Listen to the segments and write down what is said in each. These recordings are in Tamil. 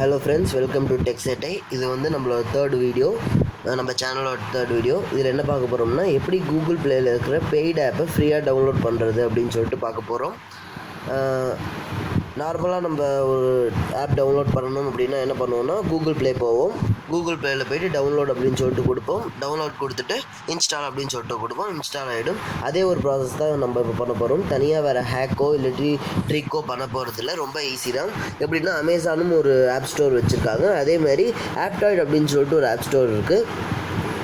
ஹலோ ஃப்ரெண்ட்ஸ், வெல்கம் டு டெக்ஸேட்டை. இது வந்து நம்மளோட தேர்ட் வீடியோ, நம்ம சேனலோட தேர்ட் வீடியோ. இதில் என்ன பார்க்க போகிறோம்னா, எப்படி கூகுள் ப்ளேயில் இருக்கிற பெய்டு ஆப்பை ஃப்ரீயாக டவுன்லோட் பண்ணுறது அப்படின்னு சொல்லிட்டு பார்க்க போகிறோம். நார்மலாக நம்ம ஒரு ஆப் டவுன்லோட் பண்ணணும் அப்படின்னா என்ன பண்ணுவோம்னா, கூகுள் ப்ளே போவோம். கூகுள் ப்ளேயில் போய்ட்டு டவுன்லோட் அப்படின்னு சொல்லிட்டு கொடுப்போம். டவுன்லோட் கொடுத்துட்டு இன்ஸ்டால் அப்படின்னு சொல்லிட்டு கொடுப்போம். இன்ஸ்டால் ஆகிடும். அதே ஒரு ப்ராசஸ் தான் நம்ம இப்போ பண்ண போகிறோம். தனியாக வேறு ஹேக்கோ இல்லை ட்ரிக்கோ பண்ண போகிறதில்ல. ரொம்ப ஈஸி தான். எப்படின்னா, அமேசானும் ஒரு ஆப் ஸ்டோர் வச்சுருக்காங்க. அதேமாதிரி ஆப்டாய்ட் அப்படின்னு சொல்லிட்டு ஒரு ஆப் ஸ்டோர் இருக்குது.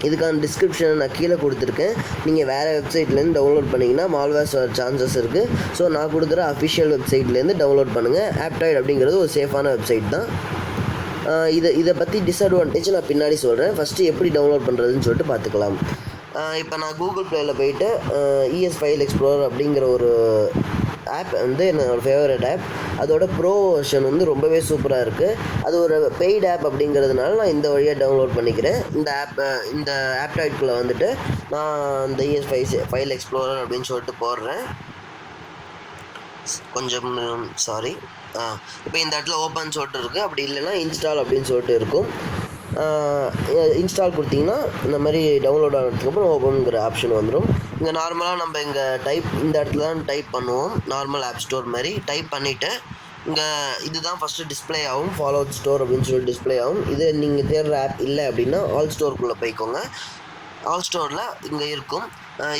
இதுக்கான டிஸ்கிரிப்ஷனை நான் கீழே கொடுத்துருக்கேன். நீங்கள் வேறு வெப்சைட்லேருந்து டவுன்லோட் பண்ணிங்கன்னா மால்வேர்ஸ் வர சான்சஸ் இருக்குது. ஸோ நான் கொடுக்குற அஃபிஷியல் வெப்சைட்லேருந்து டவுன்லோட் பண்ணுங்கள். ஆப்டாய்ட் அப்படிங்கிறது ஒரு சேஃபான வெப்சைட் தான். இதை பற்றி டிஸ்அட்வான்டேஜ் நான் பின்னாடி சொல்கிறேன். ஃபஸ்ட்டு எப்படி டவுன்லோட் பண்ணுறதுன்னு சொல்லிட்டு பார்த்துக்கலாம். இப்போ நான் கூகுள் ப்ளேயில் போயிட்டு ES ஃபைல் எக்ஸ்ப்ளோரர் அப்படிங்கிற ஒரு ஆப் வந்து என்னோடய ஃபேவரட் ஆப். அதோட ப்ரோ வெர்ஷன் வந்து ரொம்பவே சூப்பராக இருக்குது. அது ஒரு பெய்டு ஆப் அப்படிங்கிறதுனால நான் இந்த வழியாக டவுன்லோட் பண்ணிக்கிறேன். இந்த ஆப்டாய்ட்குள்ளே வந்துட்டு நான் இந்த ES ஃபைல் எக்ஸ்ப்ளோரர் அப்படின்னு சொல்லிட்டு போடுறேன். கொஞ்சம் சாரி. இப்போ இந்த இடத்துல ஓப்பன் சொல்லிட்டு இருக்குது. அப்படி இல்லைன்னா இன்ஸ்டால் அப்படின்னு சொல்லிட்டு இருக்கும். இன்ஸ்டால் கொடுத்தீங்கன்னா இந்த மாதிரி டவுன்லோட் ஆனதுக்கப்புறம் ஓப்பனுங்கிற ஆப்ஷன் வந்துடும். இங்கே நார்மலாக நம்ம இந்த இடத்துல தான் டைப் பண்ணுவோம். நார்மல் ஆப் ஸ்டோர் மாதிரி டைப் பண்ணிவிட்டு இங்கே இதுதான் ஃபஸ்ட்டு டிஸ்பிளே ஆகும். ஃபாலோட் ஸ்டோர் அப்படின்னு சொல்லி டிஸ்பிளே ஆகும். இது நீங்கள் தேடுற ஆப் இல்லை அப்படின்னா ஆல் ஸ்டோருக்குள்ளே போய்க்கோங்க. ஆல் ஸ்டோரில் இங்கே இருக்கும்.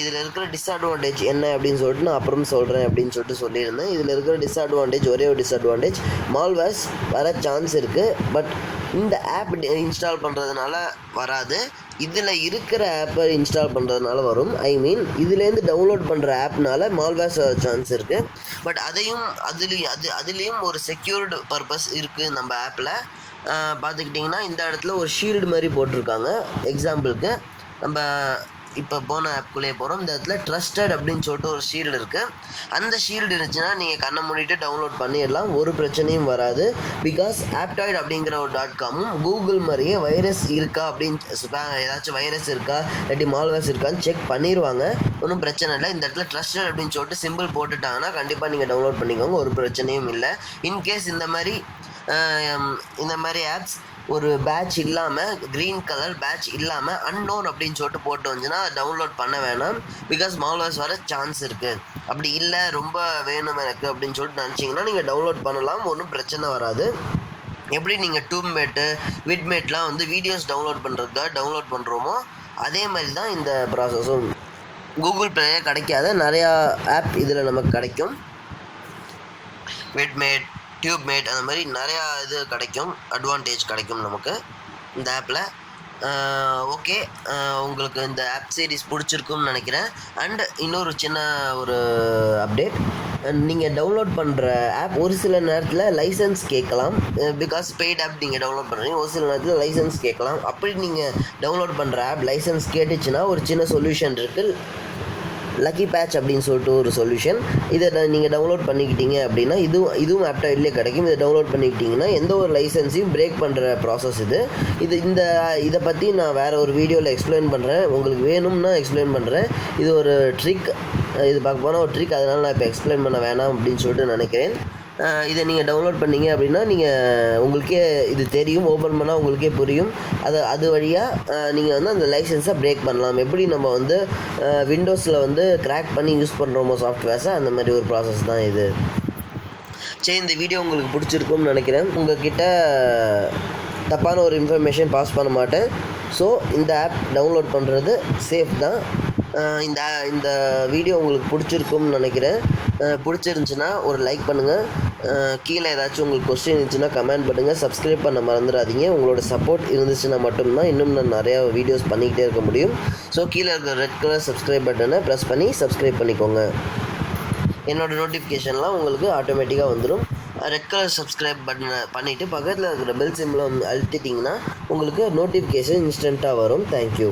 இதில் இருக்கிற டிஸ்அட்வான்டேஜ் என்ன அப்படின்னு சொல்லிட்டு நான் அப்புறம் சொல்கிறேன் அப்படின்னு சொல்லிட்டு சொல்லியிருந்தேன். இதில் இருக்கிற டிஸ்அட்வான்டேஜ், ஒரே ஒரு டிஸ்அட்வான்டேஜ், மால்வேர்ஸ் வர சான்ஸ் இருக்குது. பட் இந்த ஆப் இன்ஸ்டால் பண்ணுறதுனால வராது. இதில் இருக்கிற ஆப்பை இன்ஸ்டால் பண்ணுறதுனால வரும். இதுலேருந்து டவுன்லோட் பண்ணுற ஆப்னால மால்வேர்ஸ் வர சான்ஸ் இருக்குது. பட் அதுலேயும் ஒரு செக்யூர்டு பர்பஸ் இருக்குது. நம்ம ஆப்பில் பார்த்துக்கிட்டிங்கன்னா இந்த இடத்துல ஒரு ஷீல்டு மாதிரி போட்டிருக்காங்க. எக்ஸாம்பிளுக்கு நம்ம இப்போ போன ஆப்குள்ளேயே போகிறோம். இந்த இடத்துல ட்ரஸ்டட் அப்படின்னு சொல்லிட்டு ஒரு ஷீல்டு இருக்குது. அந்த ஷீல்டு இருந்துச்சுன்னா நீங்கள் கண்ணை மூடிட்டு டவுன்லோட் பண்ணிடலாம். ஒரு பிரச்சனையும் வராது. பிகாஸ் ஆப்டாய்ட் அப்படிங்கிற ஒரு .comமும் கூகுள் மாதிரியே வைரஸ் இருக்கா அப்படின்னு ஏதாச்சும் வைரஸ் இருக்கா இல்லாட்டி மால்வேர்ஸ் இருக்கான்னு செக் பண்ணிடுவாங்க. ஒன்றும் பிரச்சனை இல்லை. இந்த இடத்துல ட்ரஸ்டட் அப்படின்னு சொல்லிட்டு சிம்பிள் போட்டுட்டாங்கன்னா கண்டிப்பாக நீங்கள் டவுன்லோட் பண்ணிக்கோங்க. ஒரு பிரச்சனையும் இல்லை. இன்கேஸ் இந்த மாதிரி ஆப்ஸ் ஒரு பேட்ச் இல்லாமல், க்ரீன் கலர் பேட்ச் இல்லாமல் அன்னோன் அப்படின்னு சொல்லிட்டு போட்டு வந்துச்சுன்னா டவுன்லோட் பண்ண வேணாம். பிகாஸ் மால்வேர்ஸ் வர சான்ஸ் இருக்குது. அப்படி இல்லை, ரொம்ப வேணும் எனக்கு அப்படின்னு சொல்லிட்டு நினச்சிங்கன்னா நீங்கள் டவுன்லோட் பண்ணலாம். ஒன்றும் பிரச்சனை வராது. எப்படி நீங்கள் டியூப்மேட்டு, விட்மேட்லாம் வந்து வீடியோஸ் டவுன்லோட் பண்ணுறதுக்காக டவுன்லோட் பண்ணுறோமோ அதே மாதிரி தான் இந்த ப்ராசஸும். கூகுள் ப்ளேயே கிடைக்காத நிறையா ஆப் இதில் நமக்கு கிடைக்கும். விட்மேட், டியூப்மேட், அந்த மாதிரி நிறையா இது கிடைக்கும். அட்வான்டேஜ் கிடைக்கும் நமக்கு இந்த ஆப்பில். ஓகே, உங்களுக்கு இந்த ஆப் சீரிஸ் பிடிச்சிருக்கும்னு நினைக்கிறேன். அண்ட் இன்னொரு சின்ன ஒரு அப்டேட், நீங்கள் டவுன்லோட் பண்ணுற ஆப் ஒரு சில நேரத்தில் லைசன்ஸ் கேட்கலாம். பிகாஸ் பெய்ட் ஆப் நீங்கள் டவுன்லோட் பண்ணுறீங்க, ஒரு சில நேரத்தில் லைசன்ஸ் கேட்கலாம். அப்படி நீங்கள் டவுன்லோட் பண்ணுற ஆப் லைசன்ஸ் கேட்டுச்சுன்னா ஒரு சின்ன சொல்யூஷன் இருக்குது. லக்கி பேட்ச் அப்படின்னு சொல்லிட்டு ஒரு சொல்யூஷன். இதை நீங்கள் டவுன்லோட் பண்ணிக்கிட்டீங்க அப்படின்னா இதுவும் ஆப்டாய்ட்லேயே கிடைக்கும். இதை டவுன்லோட் பண்ணிக்கிட்டிங்கன்னா எந்த ஒரு லைசன்ஸையும் பிரேக் பண்ணுற ப்ராசஸ் இதை பற்றி நான் வேறு ஒரு வீடியோவில் எக்ஸ்பிளைன் பண்ணுறேன். உங்களுக்கு வேணும்னா எக்ஸ்பிளைன் பண்ணுறேன். இது ஒரு ட்ரிக். இது பார்க்க போனால் ஒரு ட்ரிக். அதனால் நான் இப்போ எக்ஸ்பிளைன் பண்ண வேணாம் அப்படின்னு சொல்லிட்டு நினைக்கிறேன். இதை நீங்கள் டவுன்லோட் பண்ணிங்க அப்படின்னா உங்களுக்கே இது தெரியும். ஓப்பன் பண்ணால் உங்களுக்கே புரியும். அது வழியாக நீங்கள் வந்து அந்த லைசன்ஸை பிரேக் பண்ணலாம். எப்படி நம்ம வந்து விண்டோஸில் வந்து கிராக் பண்ணி யூஸ் பண்ணுறோமோ சாஃப்ட்வேர்ஸை, அந்த மாதிரி ஒரு ப்ராசஸ் தான் இது. சரி, இந்த வீடியோ உங்களுக்கு பிடிச்சிருக்கும்னு நினைக்கிறேன். உங்கள்கிட்ட தப்பான ஒரு இன்ஃபர்மேஷன் பாஸ் பண்ண மாட்டேன். ஸோ இந்த ஆப் டவுன்லோட் பண்ணுறது சேஃப் தான். இந்த வீடியோ உங்களுக்கு பிடிச்சிருக்கும்னு நினைக்கிறேன். பிடிச்சிருந்துச்சின்னா ஒரு லைக் பண்ணுங்கள். கீழே ஏதாச்சும் உங்களுக்கு கொஸ்டின் இருந்துச்சுன்னா கமெண்ட் பண்ணுங்கள். சப்ஸ்கிரைப் பண்ண மறந்துடாதீங்க. உங்களோட சப்போர்ட் இருந்துச்சுன்னா மட்டும்தான் இன்னும் நான் நிறையா வீடியோஸ் பண்ணிக்கிட்டே இருக்க முடியும். ஸோ கீழே இருக்கிற ரெட் கலர் சப்ஸ்கிரைப் பட்டனை ப்ரெஸ் பண்ணி சப்ஸ்கிரைப் பண்ணிக்கோங்க. என்னோடய நோட்டிஃபிகேஷன்லாம் உங்களுக்கு ஆட்டோமேட்டிக்காக வந்துடும். ரெட் கலர் சப்ஸ்கிரைப் பட்டனை பண்ணிவிட்டு பக்கத்தில் இருக்கிற பெல் சிம்பிளை அழுத்திட்டிங்கன்னா உங்களுக்கு நோட்டிஃபிகேஷன் இன்ஸ்டண்ட்டாக வரும். தேங்க்யூ.